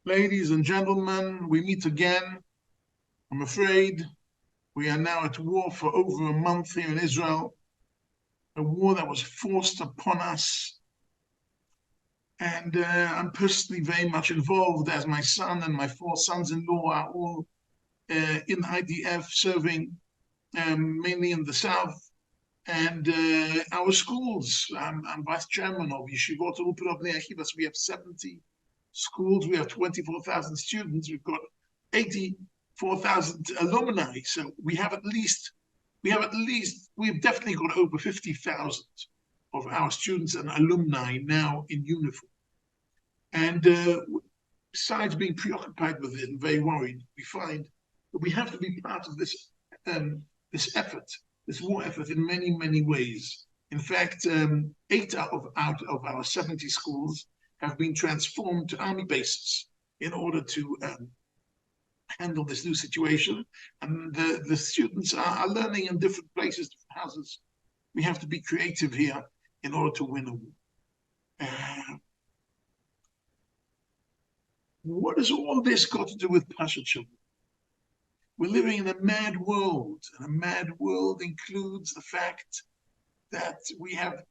Ladies and gentlemen, we meet again. I'm afraid we are now at war for over a month here in Israel, a war that was forced upon us. And I'm personally very much involved, as my son and my four sons-in-law are all in IDF serving, mainly in the south. And our schools, I'm vice chairman of Yeshivot Ulpinot Bnei Yechivas. We have 70 schools. We have 24,000 students. We've got 84,000 alumni. So we've definitely got over 50,000 of our students and alumni now in uniform. And besides being preoccupied with it and very worried, we find that we have to be part of this effort, this war effort, in many, many ways. In fact, 8 out of our 70 schools have been transformed to army bases in order to handle this new situation. And the students are learning in different places, different houses. We have to be creative here in order to win a war. What has all this got to do with Pasha children? We're living in a mad world, and a mad world includes the fact that we have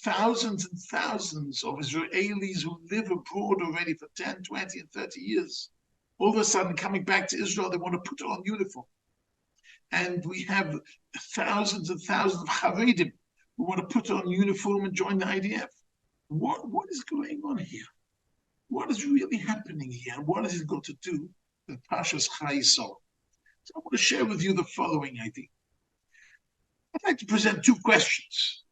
thousands and thousands of Israelis who live abroad already for 10, 20, and 30 years. All of a sudden, coming back to Israel, they want to put on uniform. And we have thousands and thousands of Haredim who want to put on uniform and join the IDF. What is going on here? What is really happening here? And what has it got to do with Pashas Chayei Sarah? So I want to share with you the following idea. I'd like to present 2 questions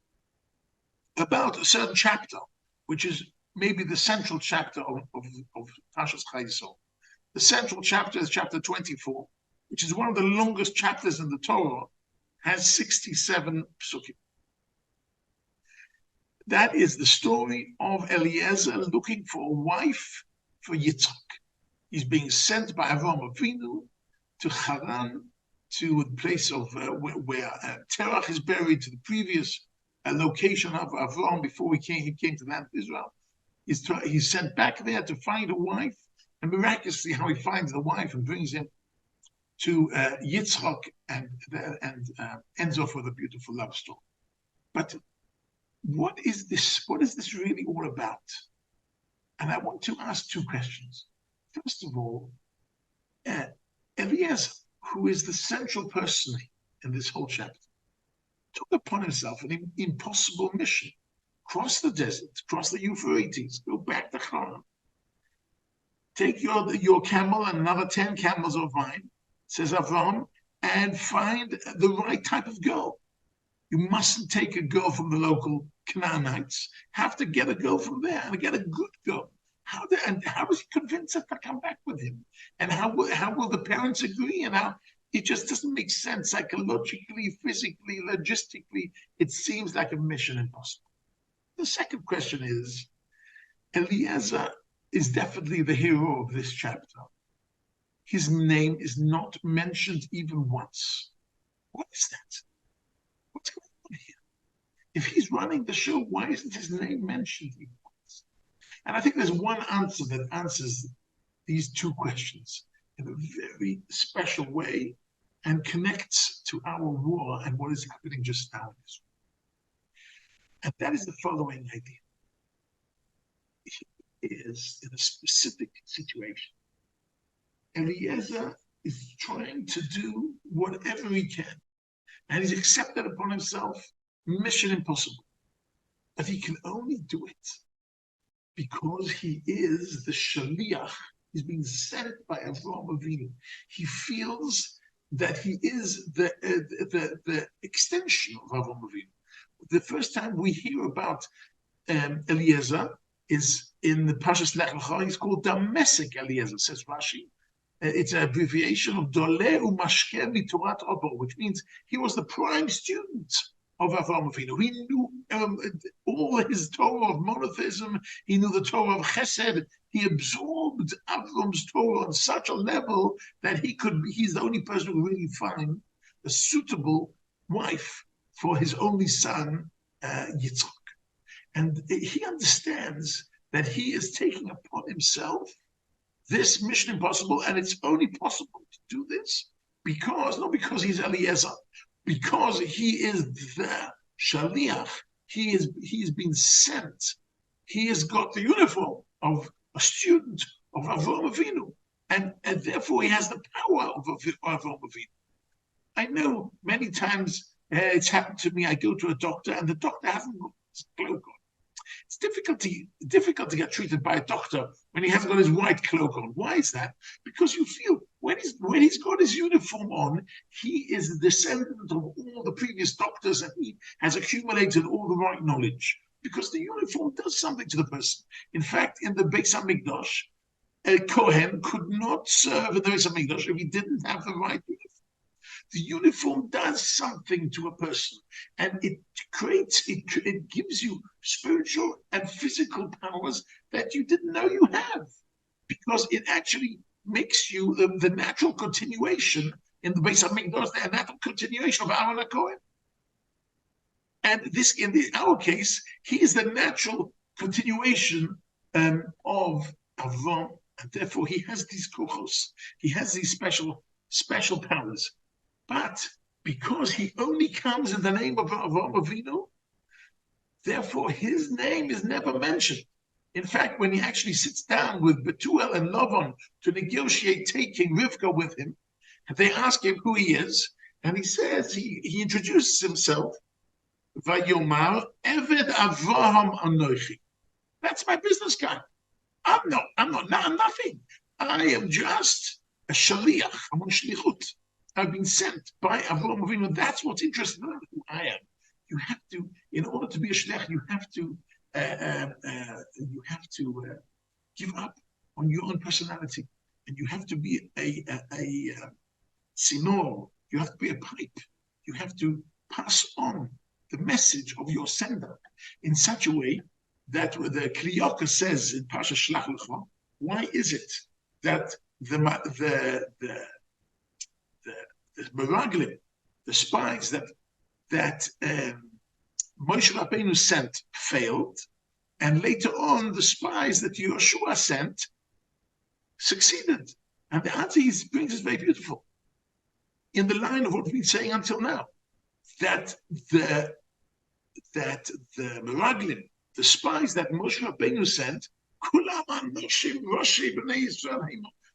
about a certain chapter, which is maybe the central chapter of Pashas Chayei Sarah. The central chapter is chapter 24, which is one of the longest chapters in the Torah, has 67 psukim. That is the story of Eliezer looking for a wife for Yitzchak. He's being sent by Avraham Avinu to Haran, to the place of where Terach is buried, to the previous location of Avraham before he came to the land of Israel. He's sent back there to find a wife, and miraculously, how he finds the wife and brings him to Yitzchak and ends off with a beautiful love story. But what is this? What is this really all about? And I want to ask 2 questions. First of all, Eliezer, who is the central person in this whole chapter, took upon himself an impossible mission. Cross the desert, cross the Euphrates, go back to Haran. Take your camel and another 10 camels of mine, says Avraham, and find the right type of girl. You mustn't take a girl from the local Canaanites. Have to get a girl from there and get a good girl. How is he convinced her to come back with him? And how will the parents agree? And how it just doesn't make sense psychologically, physically, logistically. It seems like a mission impossible. The second question is, Eliezer is definitely the hero of this chapter. His name is not mentioned even once. What is that? What's going on here? If he's running the show, why isn't his name mentioned even once? And I think there's one answer that answers these 2 questions in a very special way and connects to our war and what is happening just now in Israel. And that is the following idea. He is in a specific situation. Eliezer is trying to do whatever he can. And he's accepted upon himself mission impossible. But he can only do it because he is the shaliach. He's being sent by Avraham Avinu. He feels that he is the extension of Avraham Avinu. The first time we hear about Eliezer is in the Parshas Lech Lecha. He's called Damesek Eliezer, says Rashi. It's an abbreviation of Dole Umashke Mitorat Obo, which means he was the prime student of Avraham Avinu. He knew all his Torah of monotheism. He knew the Torah of Chesed. He absorbed Avram's Torah on such a level that he's the only person who really found a suitable wife for his only son, Yitzchak. And he understands that he is taking upon himself this mission impossible, and it's only possible to do this not because he's Eliezer, because he is the Shaliach. He is been sent. He has got the uniform of a student of Avraham Avinu, and therefore he has the power of Avraham Avinu. I know many times it's happened to me. I go to a doctor, and the doctor hasn't got his cloak on. It's difficult to get treated by a doctor when he hasn't got his white cloak on. Why is that? Because you feel when he's got his uniform on, he is the descendant of all the previous doctors, and he has accumulated all the right knowledge. Because the uniform does something to the person. In fact, in the Beis Hamikdash, a Kohen could not serve in the Beis Hamikdash if he didn't have the right uniform. The uniform does something to a person, and it gives you spiritual and physical powers that you didn't know you have, because it actually makes you the natural continuation in the Beis Hamikdash, the natural continuation of Aaron HaKohen. And this, in our case, he is the natural continuation of Avram, and therefore he has these kochos, he has these special powers. But because he only comes in the name of Avraham Avinu, therefore his name is never mentioned. In fact, when he actually sits down with Betuel and Lavan to negotiate taking Rivka with him, and they ask him who he is, and he says, he introduces himself, Vayomar Eved Avraham Anochi. That's my business guy. I'm nothing. I am just a shaliach. I'm on shlichut. I've been sent by Avraham Avinu. That's what's interesting about who I am. You have to, in order to be a shliach, you have to give up on your own personality, and you have to be a sinor. You have to be a pipe. You have to pass on the message of your sender in such a way that the Kliyaka says in Pasha Shlach Lecha, why is it that the Meraglim, the spies that Moshe Rabbeinu sent failed, and later on the spies that Yeshua sent succeeded? And the answer he brings is very beautiful. In the line of what we've been saying until now, that the Meraglim, the spies that Moshe Rabbeinu sent,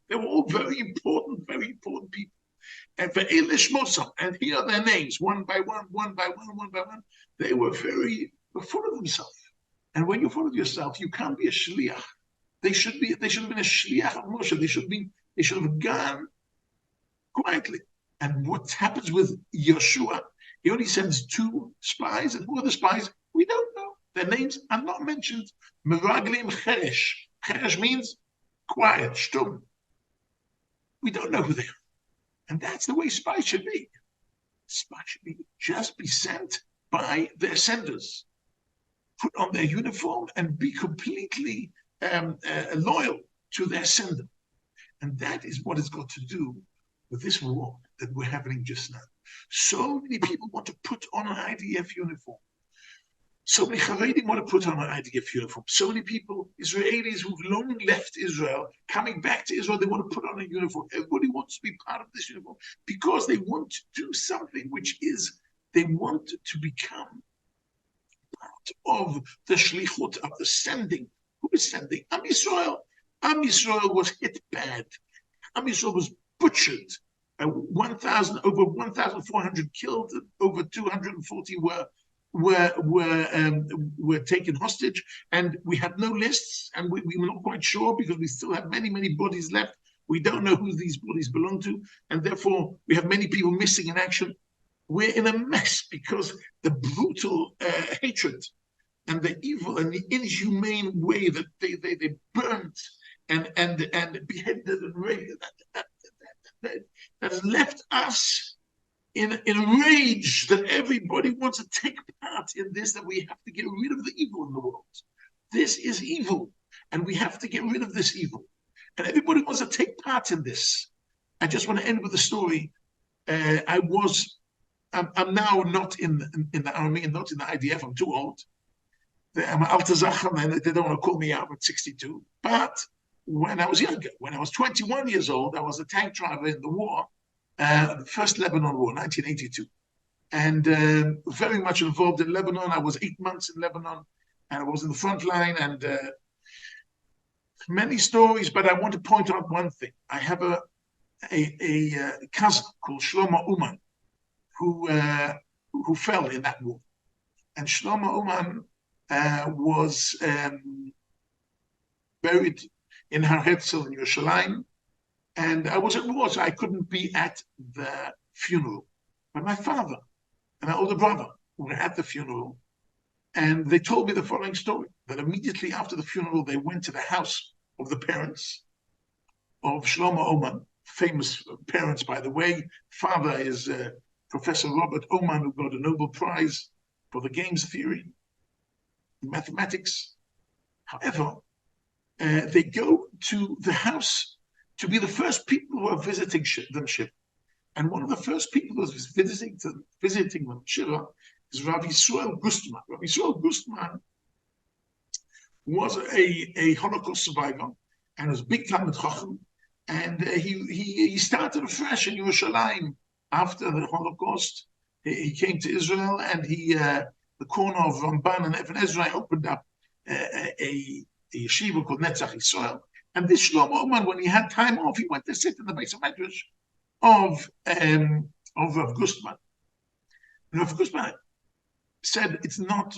they were all very important people. And for Elish Mosam, and here are their names, one by one. They were full of themselves. And when you're full of yourself, you can't be a shliach. They should have been a shliach of Moshe. They should have gone quietly. And what happens with Yeshua? He only sends 2 spies, and who are the spies? We don't know. Their names are not mentioned. Meraglim Cheresh. Cheresh means quiet, stum. We don't know who they are. And that's the way spies should be. Spies should just be sent by their senders. Put on their uniform and be completely loyal to their sender. And that is what it's got to do with this war that we're having just now. So many people want to put on an IDF uniform. So many Haredim want to put on an IDF uniform. So many people, Israelis who've long left Israel, coming back to Israel, they want to put on a uniform. Everybody wants to be part of this uniform because they want to do something, which is they want to become part of the shlichut, of the sending. Who is sending? Am Yisrael. Am Yisrael was hit bad. Am Yisrael was butchered. Over 1,400 killed. Over 240 were taken hostage, and we had no lists, and we were not quite sure because we still have many bodies left. We don't know who these bodies belong to, and therefore we have many people missing in action. We're in a mess because the brutal hatred and the evil and the inhumane way that they burnt and beheaded and raped, that has left us in rage that everybody wants to take part in this, that we have to get rid of the evil in the world. This is evil, and we have to get rid of this evil. And everybody wants to take part in this. I just want to end with a story. I'm now not in the army and not in the IDF. I'm too old. I'm Alta Zachem, and they don't want to call me out at 62. But when I was younger, when I was 21 years old, I was a tank driver in the war, the first Lebanon War, 1982. And very much involved in Lebanon. I was 8 months in Lebanon, and I was in the front line, and many stories, but I want to point out one thing. I have a cousin called Shlomo Uman, who fell in that war. And Shlomo Uman was buried in Har Herzl in Yerushalayim. And I was at war, so I couldn't be at the funeral. But my father and my older brother were at the funeral, and they told me the following story, that immediately after the funeral, they went to the house of the parents of Shlomo Uman, famous parents, by the way. Father is Professor Robert Uman, who got a Nobel Prize for the games theory in mathematics. However, they go to the house to be the first people who are visiting them Shiva. And one of the first people who was visiting them Shiva is Rav Yisrael Gustman. Rav Yisrael Gustman was a Holocaust survivor and was a big Talmid Chacham. And he started afresh in Yerushalayim after the Holocaust. He came to Israel, and the corner of Ramban and Even Ezra opened up a yeshiva called Netzach Yisrael. And this Shlomo Uman, when he had time off, he went to sit in the base of Medrash of Rav Gustman. And Rav Gustman said it's not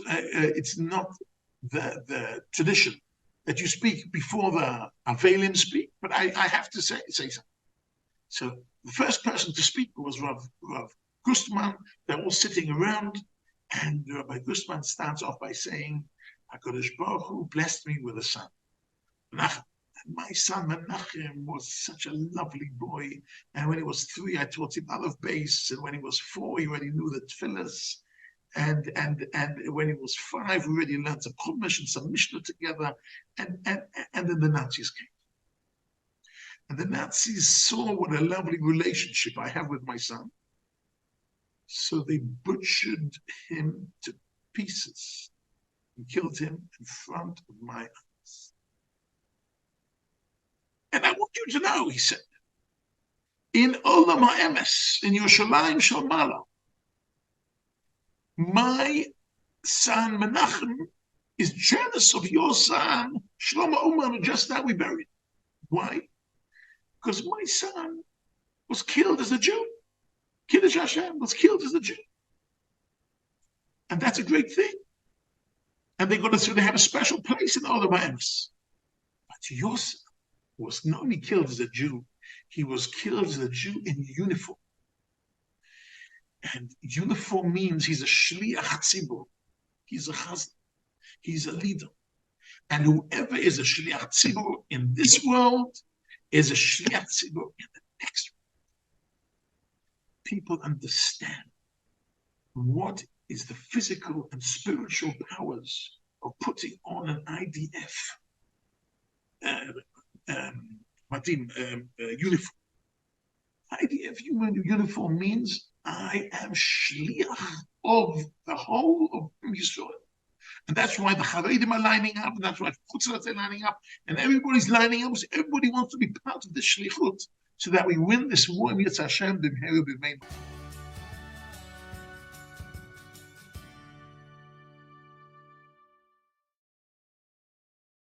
the tradition that you speak before the Avelim speak, but I have to say something. So the first person to speak was Rav Gustman. They're all sitting around, and Rabbi Gustman starts off by saying, HaKadosh Baruch Hu blessed me with a son, Menachem. And my son Menachem was such a lovely boy. And when he was 3, I taught him Aleph Beis, and when he was 4, he already knew the Tefillas. And when he was 5, we already learned some Chumash and some Mishnah together. And then the Nazis came. And the Nazis saw what a lovely relationship I have with my son. So they butchered him to pieces and killed him in front of my eyes. And I want you to know, he said, in Olam HaEmes, in Yerushalayim Shel Mala, my son Menachem is jealous of your son Shlomo Uman, who just now we buried. Why? Because my son was killed as a Jew. Kiddush Hashem was killed as a Jew. And that's a great thing. And they're going to have a special place in Olam HaEmes. But your son was not only killed as a Jew, he was killed as a Jew in uniform. And uniform means he's a shliach tzibur. He's a chazan. He's a leader. And whoever is a shliach tzibur in this world is a shliach tzibur in the next world. People understand what is the physical and spiritual powers of putting on an IDF uniform. IDF uniform means I am shliach of the whole of Israel. And that's why the Haredim are lining up, and that's why Chutzlats are lining up, and everybody's lining up, because everybody wants to be part of this shlichut, so that we win this war. Hashem,